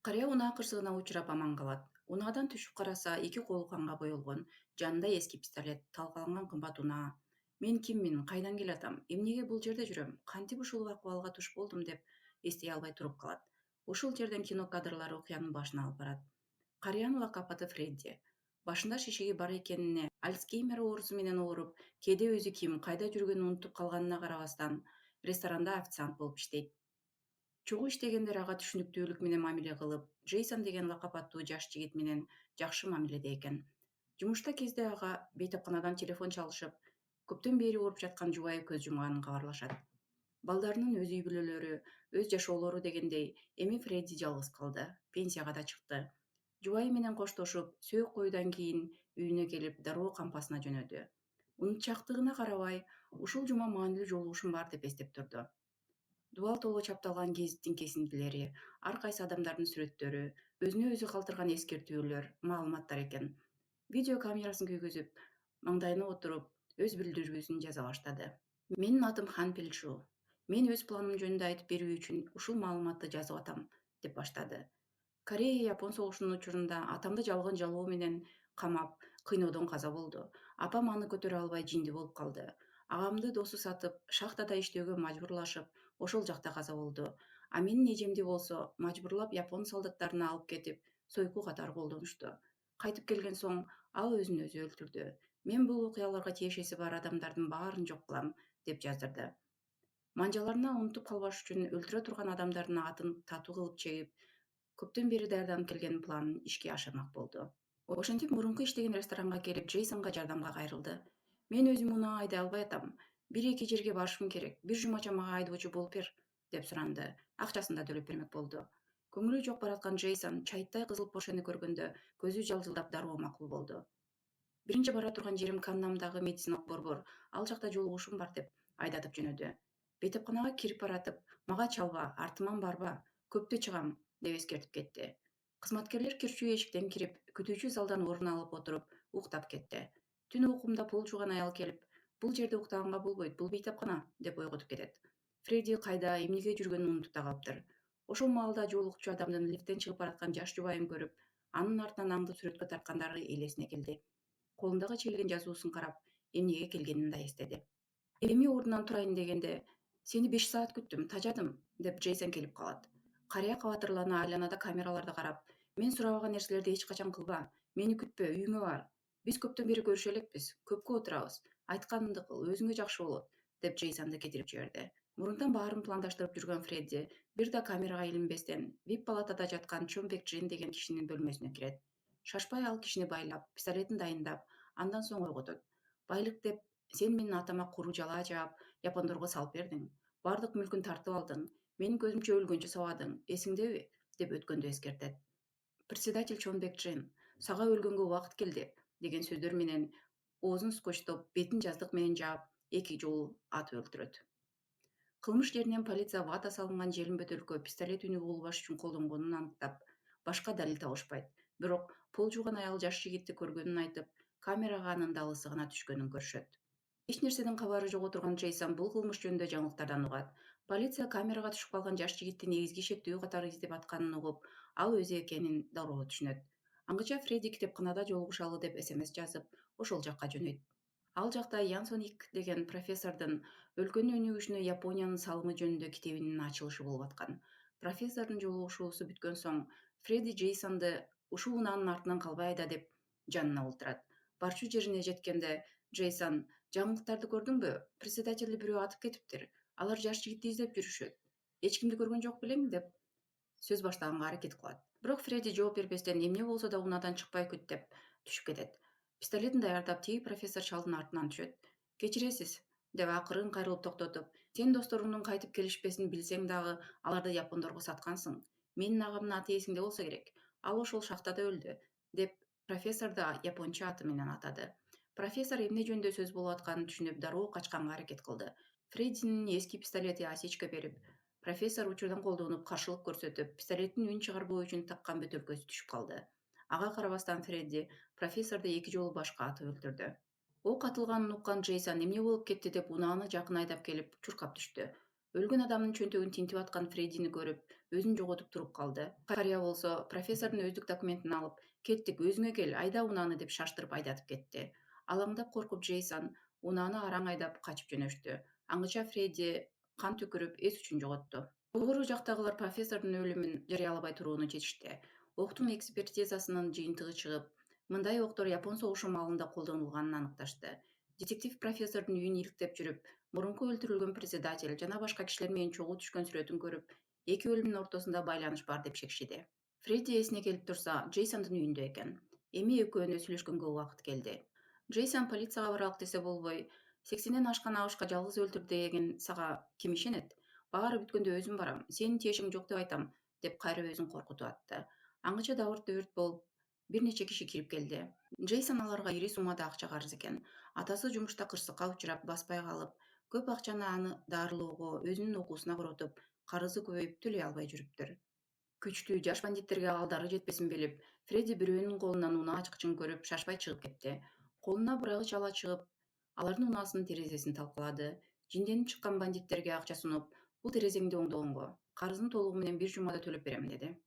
Карыя унаа кырсыгына учурап аман калат. Унаадан түшүп караса, эки колу канга боелгон, жанында эски пистолет, талкаланган кымбат унаа. Мен киммин, кайдан келатам, эмнеге бул жерде жүрөм, кантип ушул акыбалга туш болдум деп эстей албай туруп калат. Ушул жерден кино кадрлары окуянын башына алып барат. Карыянын лакап аты Фредди. Башында шишеги бар экенине, Альцгеймер оорусу менен ооруп, кээде өзү ким, кайда жүргөнүн унутуп калганына карабастан, ресторанда официант болуп иштейт. Чогуу иштегендер ага түшүнүктүүлүк менен мамиле кылып, Джейсон деген лакап аттуу жаш жигит менен жакшы мамиледе экен. Жумушта кезде ага бейтапканадан телефон чалышып, көптөн бери ооруп жаткан жубайы көз жумганын кабарлашат. Балдарынын өз үй бүлөлөрү, өз жашоолору дегендей, эми Фредди жалгыз калды, пенсияга да чыкты. Жубайы менен коштошуп, сөөк коюудан кийин үйүнө келип, дароо кампасына жөнөдү. Унутчактыгына карабай, ушул жума маанилүү жолугушум бар деп эстеп турду. Дубал толо чапталган гезиттин кесиндилери, ар кайсы адамдардын сүрөттөрү, өзүнө өзү калтырган эскертүүлөр, маалыматтар экен. Видео камерасын күйгүзүп, маңдайына отуруп, өз билдирүүсүн жаза баштады. Менин атым Хан Пелшу. Мен өз планым жөнүндө айтып берүү үчүн ушул маалыматты жазып атам, деп баштады. Корея-Япон согушунун учурунда атамды жалгын жалоо менен камап, кыйноодон каза болду. Апам аны көтөрө албай жинди болуп калды. Агамды досу сатып, шахтада иштөөгө мажбурлашып, ошол жакта каза болду. А менин эжемди болсо мажбурлап япон солдаттарына алып кетип, сойку катары колдонушту. Кайтып келген соң ал өзүн өзү өлтүрдү. Мен бул окуяларга тиешеси бар адамдардын баарын жок кылам, деп жаздырды. Манжаларына унутуп калбаш үчүн өлтүрө турган адамдардын атын татуу кылып чегип, көптөн бери даярданып келген планын ишке ашырмак болду. Ошентип мурунку иштеген ресторанга келип, Джейсонго жардамга кайрылды. Мен өзүм унаа айдай албай атам. Бир-эки жерге барышым керек. Бир жумача мага айдоочу болуп бер, деп суранды. Акчасын да төлөп бермек болду. Көңүлү жок бараткан Джейсон чайыттай кызыл Поршени көргөндө көзү жалжылдап дароо макул болду. Биринчи бара турган жерим Каннамдагы медициналык борбор. Ал жакта жолугушум бар деп айдатып жөнөдү. Бейтапканага кирип баратып, мага чалба, артыман барба, көптү чыгам, деп эскертип кетти. Кызматкерлер кирчүү эшиктен кирип, күтүүчү залдан орун алып отуруп, уктап кетти. Түн окуумда пол жууган аял келип, бул жерде уктаганга болбойт, бул бейтапкана, деп ойготуп кетет. Фредди кайда, эмнеге жүргөнүн унутуп да калыптыр. Ошол маалда жолугучу адамдын лифттен чыгып бараткан жаш жубайын көрүп, анын артынан аңды сүрөткө тарткандары элесине келди. Колундагы чегилген жазуусун карап, эмнеге келгенин да эстеди. Эми ордунан турайын дегенде, сени 5 саат күттүм, тажадым, деп Джейсон келип калат. Карыя кабатырлана айланада камераларды карап, мен сурабаган нерселерди эч качан кылба, мени күтпө, үйүңө бар. Биз көптөн бери көрүшө элекпиз, көпкө отурабыз. Айтканымды кыл, өзүңө жакшы болот, деп Джейсонду кетирип жиберди. Мурунтан баарын пландаштырып жүргөн Фредди бир да камерага илинбестен VIP палатада жаткан Чон Бек Джин деген кишинин бөлмөсүнө кирет. Шашпай ал кишини байлап, пистолетин дайындап, андан соң ойготот. Байлык деп сен менин атама куру жалаа жаап, япондорго салып бердиң. Бардык мүлкүн тартып алдың. Менин көзүмчө өлгөнчө сабадың. Эсиңдеби? Деп өткөндө эскертет. Председатель Чон Бек Джин, сага өлгөнгө убакыт келди, деген сөздөр менен оозун скотчтоп, бетин жаздык менен жаап, 2 жолу атып өлтүрөт. Кылмыш жеринен полиция вата салынган желим бөтөлкө пистолет үнү болбаш үчүн колдонгонун аныктап, башка далил табышпайт. Бирок пол жууган аял жаш жигитти көргөнүн айтып, камерага анын далы ысыгына түшкөнүн көрүшөт. Эч нерседен кабары жок отурган Джейсон бул кылмыш жөнүндө жаңылыктардан угат. Полиция камерага түшүп калган жаш жигитти негизги шектүү катары издеп атканын угуп, ал өзү экенин дароо түшүнөт. Аңгыча Фредди китепканада жолугушалы деп СМС жазып, ошол жакка жөнөйт. Ал жакта Янсоник деген профессордун өлкөнүн өнүгүшүнө Япониянын салымы жөнүндө китебинин ачылышы болуп аткан. Профессордун жолугушуусу бүткөн соң, Фредди Джейсонду ушул унаанын артынан калбай айда деп жанына олтурат. Барчу жерине жеткенде Джейсон: "Жаңылыктарды көрдүңбү? Председательди бирөө атып кетиптир. Алар жаш жигитти издеп жүрүшөт. Эч кимди көргөн жок белең?" деп сөз баштаганга аракет кылат. Бирок Фредди жооп бербестен эмне болсо да унаадан чыкпай күт деп түшүп кетет. Пистолетин даярдап, тиги профессор шалдын артынан түшөт. "Кечиресиз", деп акырын кайрылып токтотуп, "Сен досторуңдун кайтып келишпесин билсең дагы, аларды япондорго саткансың. Менин агамдын аты эсиңде болсо керек. Ал ошол шахтада өлдү", деп профессорду японча аты менен атады. Профессор эмне жөнүндө сөз болуп атканын түшүнүп, дароо качканга аракет кылды. Фреддинин эски пистолети осечка берип, профессор учурдан колдонуп, каршылык көрсөтүп, пистолеттин үн чыгарбоо үчүн таккан бөтөлкөсү түшүп калды. Ага карабастан Фредди профессорду 2 жолу башка атып өлтүрдү. Ок атылганын уккан Джейсон эмне болуп кетти деп унааны жакын айдап келип чуркап түштү. Өлгөн адамдын чөнтөгүн тинтип аткан Фреддини көрүп, өзүн жоготуп туруп калды. Карыя болсо профессордун өздүк документин алып, "Кеттик, өзүңө кел, айда унааны" деп шаштырып айдатып кетти. Алаңдап коркуп Джейсон унааны араң айдап качып жөнөштү. Аңгыча Фредди кан түкүрүп эс үчүн жоготту. Угуру жактагылар профессордун өлүмүн жарыялабай турууну чечишти. Октун экспертизасынын жыйынтыгы чыгып, мындай октор Япон согушу маалында колдонулганын аныкташты. Детектив профессордун үйүн иликтеп жүрүп, мурунку өлтүрүлгөн председатель жана башка кишилер менен чогуу түшкөн сүрөтүн көрүп, эки өлүмдүн ортосунда байланыш бар деп шекшиди. Фредди эсине келип турса, Джейсондун үйүндө экен. Эми экөөнө сүйлөшкөнгө убакыт келди. Джейсон полицияга баралык десе болбой, 80ден ашкан абышка жалгыз өлтүр деген сага ким ишенет? Баары бүткөндө өзүм барам, сенин тиешең жок деп айтам, деп кайра өзүн коркутуп атты. Аңгыча дауртта өрт болуп, бир нече киши кирип келди. Джейсон аларга ири суммада акча карыз экен. Атасы жумушта кырсыкка учурап, баспай калып, көп акчаны аны дарылоого, өзүнүн окуусуна коротуп, карызы көбөйүп төлөй албай жүрүптүр. Күчтүү жаш бандиттерге алдары жетпесин билип, Фредди бирөөнүн колунан унаа чыкчын көрүп, шашпай чыгып кетти. Колуна бурагыч ала чыгып, алардын унаасынын терезесин талкалады. Жинденип чыккан бандиттерге акча сунуп, бул терезеңди оңдогонго, карыздын толугу менен бир жумада төлөп берем деди.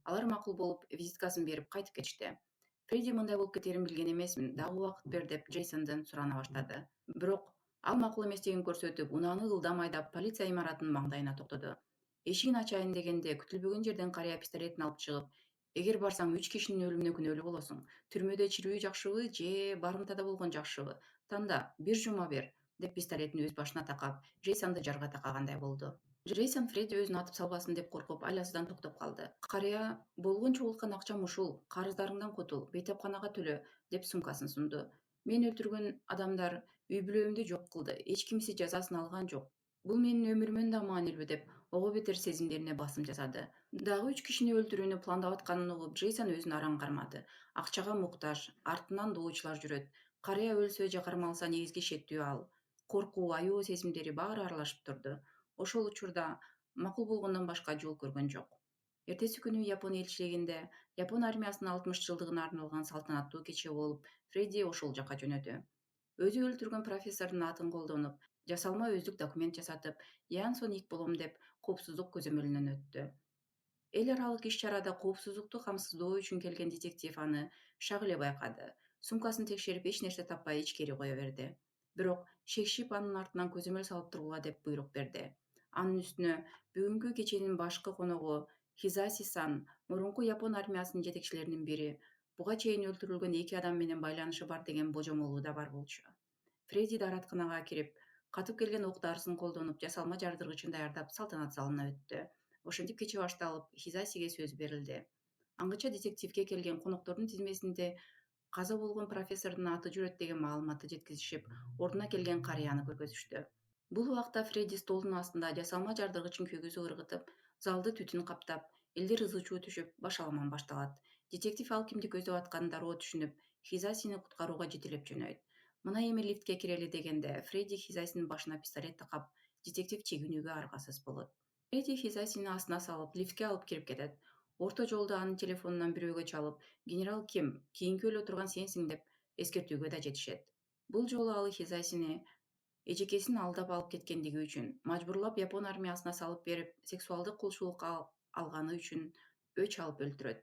Алар макул болуп, визиткасын берип кайтып кетишти. Фредди мындай болуп кетерин билген эмесмин, дагы убакыт бер деп Джейсондон сурана баштады. Бирок ал макул эместигин көрсөтүп, унааны ылдам айдап, полиция имаратынын маңдайына токтоду. Эшигин ачайын дегенде күтүлбөгөн жерден карыя пистолетин алып чыгып, "Эгер барсаң 3 кишинин өлүмүнө күнөөлүү болосуң. Түрмөдө чирүү жакшыбы же барымтада болгон жакшыбы? Танда, бир жума бер", деп пистолетин өз башына такап, Джейсонду жарга такагандай болду. Джейсон Фредди өзүн атып салбасын деп коркуп, айласыздан токтоп калды. Карыя "Болгон чогулткан акчам ушул, карыздарыңдан кутул, бейтапканага төлө", деп сумкасын сунду. "Мен өлтүргөн адамдар үй бүлөмдү жок кылды, эч кимиси жазасын алган жок. Бул менин өмүрүмөн да маанилүү", деп ого бетер сезимдерине басым жасады. Дагы 3 кишини өлтүрүүнү пландап атканын угуп, Джейсон өзүн араң кармады. Акчага муктаж, артынан доочулар жүрөт. Карыя өлсө же кармалса негизги шектүү ал. Коркуу, аюу сезимдери баары аралашып турду. Ошол учурда макул болгондон башка жол көргөн жок. Эртеси күнү Япон элчилигинде Япон армиясынын 60 жылдыгына арналган салтанаттуу кече болуп, Фредди ошол жака жөнөдү. Өзү өлтүргөн профессордун атын колдонуп, жасалма өздүк документ жасатып, Янсон ик болом деп коопсуздук көзөмөлүнөн өттү. Эл аралык иш-чарада коопсуздукту камсыздоо үчүн келген детектив аны шак эле байкады. Сумкасын текшерип, эч нерсе таппай ичкери кое берди. Бирок шекшип анын артынан көзөмөл салып тургула деп буйрук берди. Анын үстүнө бүгүнкү кеченин башкы коногу Хизаси-сан, мурунку Япон армиясынын жетекчилеринин бири, буга чейин өлтүрүлгөн 2 адам менен байланышы бар деген божомолу да бар болчу. Фредди дааратканага кирип, катып келген ок-дарысын колдонуп, жасалма жардыргычын даярдап, салтанат залына өттү. Ошентип кече башталып, Хизасиге сөз берилди. Аңгыча детективге келген коноктордун тизмесинде каза болгон профессордун аты жүрөт деген маалыматты жеткизишип, ордуна келген карыяны көргөзүштү. Бул убакта Фредди столдун астында жасалма жардыргычын көгүзү ыргытып, залды түтүн каптап, элдер ызы-чуу түшүп, башаламан башталат. Детектив ал кимди көздөп атканын дароо түшүнүп, Хизасини куткарууга жетелеп жөнөйт. Мына эми лифтке кирели дегенде, Фредди Хизасинин башына пистолет такап, детектив чегинүүгө аргасыз болот. Фредди Хизасини астына салып, лифтке алып кирип кетет. Орто жолдо анын телефонунан бирөөгө чалып, "Генерал Ким, кийинки өлө турган сенсиң", деп эскертүүгө да жетишет. Бул жолу ал Хизасини эжекесин алдап алып кеткендиги үчүн, мажбурлап Япон армиясына салып берип, сексуалдык кулчулукка алганы үчүн өч алып өлтүрөт.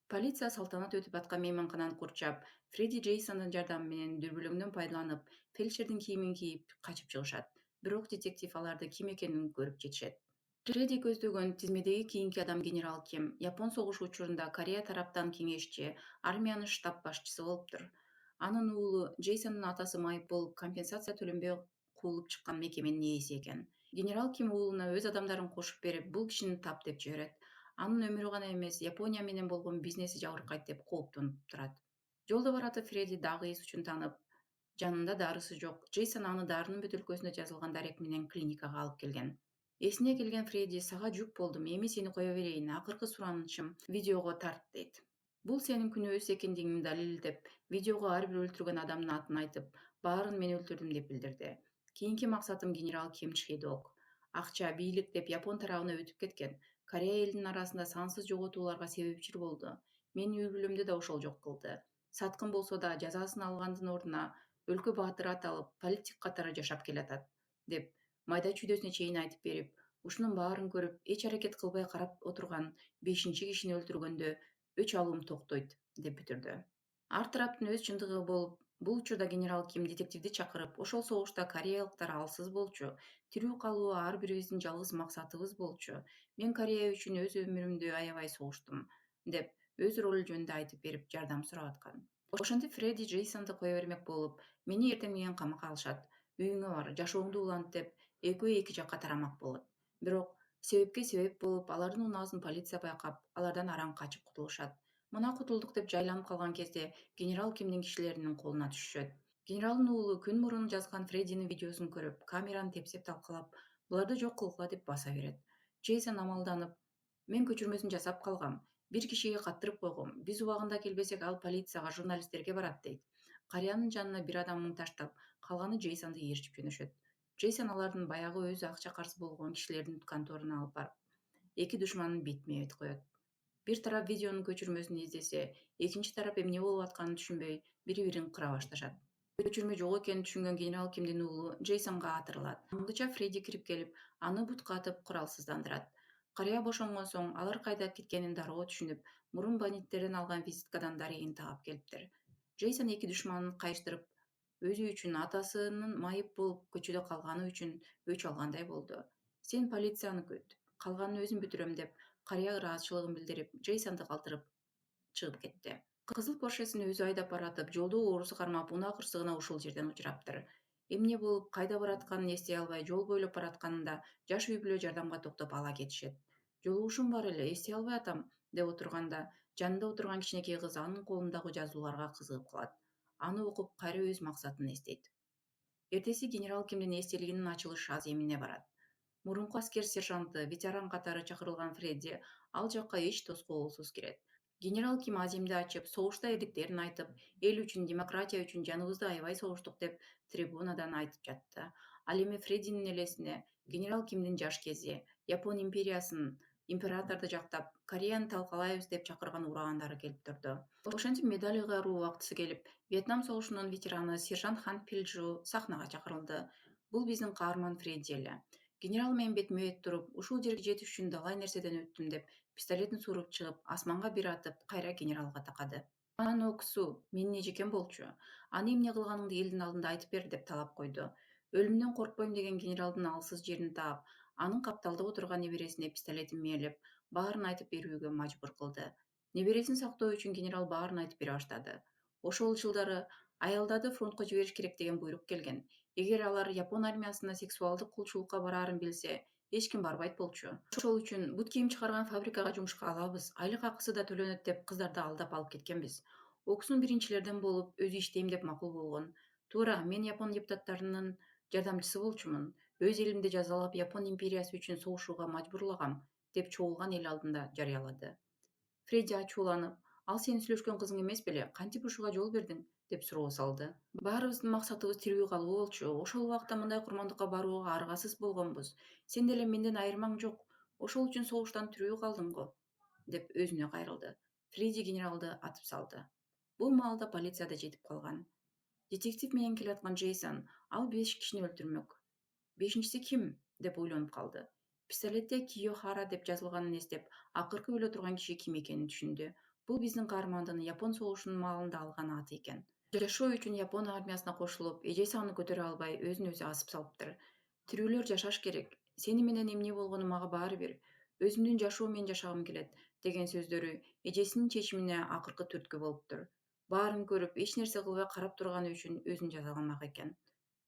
Полиция салтанат өтүп аткан мейманкананы курчап, Фредди Джейсондун жардамы менен дүрбөлөңдөн пайдаланып, фельдшердин кийимин кийип качып чыгышат. Бирок детектив аларды ким экенин көрүп жетишет. Фредди көздөгөн тизмедеги кийинки адам генерал Ким, Япон согушу учурунда Корея тараптан кеңешчи, армиянын штаб башчысы болуптур. Анын уулу Джейсондун атасы майыппул компенсация төлөнбөй куулуп чыккан мекеменин ээси экен. Генерал Ким уулуна өз адамдарын кошуп берип, бул кишини тап деп жиберет. Анын өмүрү гана эмес, Япония менен болгон бизнеси жабыркайт деп кооптонуп турат. Жолдо баратып Фредди дагы эс үчүн танып, жанында дарысы жок. Джейсон аны дарынын бөтөлкөсүнө жазылган дарек менен клиникага алып келген. Эсине келген Фредди "Сага жүк болдум, эми сени кое берейин, акыркы суранычым видеого тарт" дейт. Бул сенин күнөөсүз экендигиңди далилдеп, видеого ар бир өлтүргөн адамдын атын айтып, баарын мен өлтүрдүм деп билдирди. Кийинки максатым генерал Ким Чхедок. Акча, бийлик деп Япон тарабына өтүп кеткен. Корея элинин арасында сансыз жоготууларга себепчил болду. Менин үй бүлөмдү да ошол жок кылды. Саткын болсо да жазасын алгандын ордуна өлкө баатыры аталып, политик катары жашап келатат, деп майда чүйдөсүнө чейин айтып берип, Ушунун баарын көрүп, эч аракет кылбай карап отурган 5 кишини өлтүргөндө өч алуум токтойт, деп бүтүрдү. Ар тараптын өз чындыгы болуп, бул учурда генерал Ким детективди чакырып, ошол согушта кореялыктар алсыз болчу, тирүү калуу ар бирибиздин жалгыз максатыбыз болчу. Мен Корея үчүн өз өмүрүмдү аябай согуштум, деп өз ролу жөнүндө айтып берип, жардам сурап аткан. Ошентип Фредди Джейсонду кое бермек болуп, мени эртең менен камакка алышат, үйүңө бар, жашооңду улант деп экөө эки жакка тарамак болот. Бирок себепке себеп болуп, алардын унаасын полиция байкап, алардан араң качып кутулушат. Мына кутулдук деп жайланып калган кезде генерал Кимдин кишилеринин колуна түшүшөт. Генералдын уулу күн мурун жазган Фреддинин видеосун көрүп, камераны тепсеп талкалап, буларды жок кылгыла деп баса берет. Джейсон амалданып, мен көчүрмөсүн жасап калгам, бир кишиге каттырып койгом, биз убагында келбесек ал полицияга, журналисттерге барат дейт. Карыянын жанына бир адамын таштап, калганы Джейсонду ээрчип жөнөшөт. Джейсон алардын баягы өзү акча карыз болгон кишилердин конторуна алып барып, эки душманын бетме бет коет. Бир тарап видеонун көчүрмөсүн издесе, экинчи тарап эмне болуп атканын түшүнбөй, бири-бирин кыра башташат. Көчүрмө жок экенин түшүнгөн генерал Кимдин уулу Джейсонго атырылат. Аңдыча Фредди кирип келип, аны бутка атып куралсыздандырат. Карыя бошонгон соң алар кайда кеткенин дароо түшүнүп, мурун бандиттерден алган визиткадан дарегин таап келиптир. Джейсон эки душманын кайыштырып, өзү үчүн атасынын майып болуп көчөдө калганы үчүн өч алгандай болду. Сен полицияны күт, калганын өзүм бүтүрөм деп, карыя ыраазычылыгын билдирип, Джейсонду калтырып чыгып кетти. Кызыл Поршесин өзү айдап баратып, жолдо оорусу кармап, унаа кырсыгына ушул жерден учураптыр. Эмне болуп, кайда баратканын эстей албай, жол бойлоп баратканында жаш үй бүлө жардамга токтоп ала кетишет. Жолугушум бар эле, эстей албай атам, деп отурганда, жанында отурган кичинекей кыз анын колундагы жазууларга кызыгып калат. Аны окуп, кайра өз максатын эстейт. Эртеси генерал Кимдин эстелигинин ачылыш аземине барат. Мурунку аскер сержанты, ветеран катары чакырылган Фредди ал жакка эч тоскоолсуз кирет. Генерал Ким аземди ачып, согушта эрдиктерин айтып, эл үчүн, демократия үчүн жаныбызды аябай согуштук деп трибунадан айтып жатты. Ал эми Фреддинин элесине генерал Кимдин жаш кези, Япон империясын, императорду жактап, Кореяны талкалайбыз деп чакырган урагандары келип турду. Ошентип медаль ыйгаруу убактысы келип, Вьетнам согушунун ветераны сержант Хан Пилжу сахнага чакырылды. Бул биздин каарман Фредди эле. Генерал менен бетме бет туруп, ушул жерге жетиш үчүн далай нерседен өттүм деп, пистолетин суруп чыгып, асманга бир атып, кайра генералга такады. Анан Оксу, менин эжекем болчу. Аны эмне кылганыңды элдин алдында айтып бер деп талап койду. Өлүмдөн коркпойм деген генералдын алсыз жерин таап, анын капталда отурган небересине пистолетин мээлеп, баарын айтып берүүгө мажбур кылды. Небересин сактоо үчүн генерал баарын айтып бере баштады. Ошол жылдары аялдарды фронтко жибериш керек деген буйрук келген. Эгер алар Япон армиясына сексуалдык кулчулукка бараарын билсе, эч ким барбайт болчу. Ошол үчүн бут кийим чыгарган фабрикага жумушка алабыз, айлык акысы да төлөнөт деп кыздарды алдап алып кеткенбиз. Оксун биринчилерден болуп, өзү иштейм деп макул болгон. Туура, мен Япон депутаттарынын жардамчысы болчумун. Өз элимди жазалап, Япон империясы үчүн согушууга мажбурлагам, деп чогулган эл алдында жарыялады. Фредди ачууланып, ал сенин сүйлөшкөн кызың эмес беле? Кантип ушуга жол бердиң? Деп суроо салды. Баарыбыздын максатыбыз тирүү калуу болчу. Ошол убакта мындай курмандыкка барууга аргасыз болгонбуз. Сен деле менден айырмаң жок. Ошол үчүн согуштан тирүү калдың го, деп өзүнө кайрылды. Фредди генералды атып салды. Бул маалда полиция да жетип калган. Детектив менен келаткан Джейсон, ал 5 кишини өлтүрмөк. Бешинчиси ким? Деп ойлонуп калды. Пистолетте Кийохара деп жазылганын эстеп, акыркы өлө турган киши ким экенин түшүндү. Бул биздин каармандын Япон согушунун маалында алган аты экен. Жашоо үчүн Япон армиясына кошулуп, эжеси аны көтөрө албай, өзүн өзү асып салыптыр. Тирүүлөр жашаш керек. Сени менен эмне болгону мага баары бир. Өзүмдүн жашоо менен жашагым келет, деген сөздөрү эжесинин чечимине акыркы түрткү болуптур. Баарын көрүп, эч нерсе кылбай карап турганы үчүн өзүн жазаламак экен.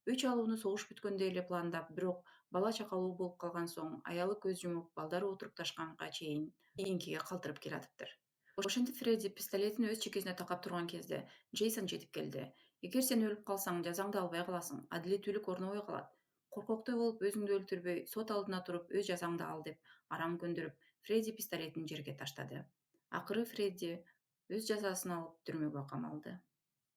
Өч алууну согуш бүткөндө эле пландап, бирок бала чакалуу болуп калган соң, аялы көз жумуп, балдары отурупташканга чейин кийинкиге калтырып келатыптыр. Ошентип Фредди пистолетин өз чекесине такап турган кезде Джейсон жетип келди. Эгер сен өлүп калсаң, жазаңды албай каласың, адилеттүүлүк орнобой калат. Коркоктой болуп өзүңдү өлтүрбөй, сот алдына туруп өз жазаңды ал деп арам көндүрүп, Фредди пистолетин жерге таштады. Акыры Фредди өз жазасын алып түрмөгө камалды.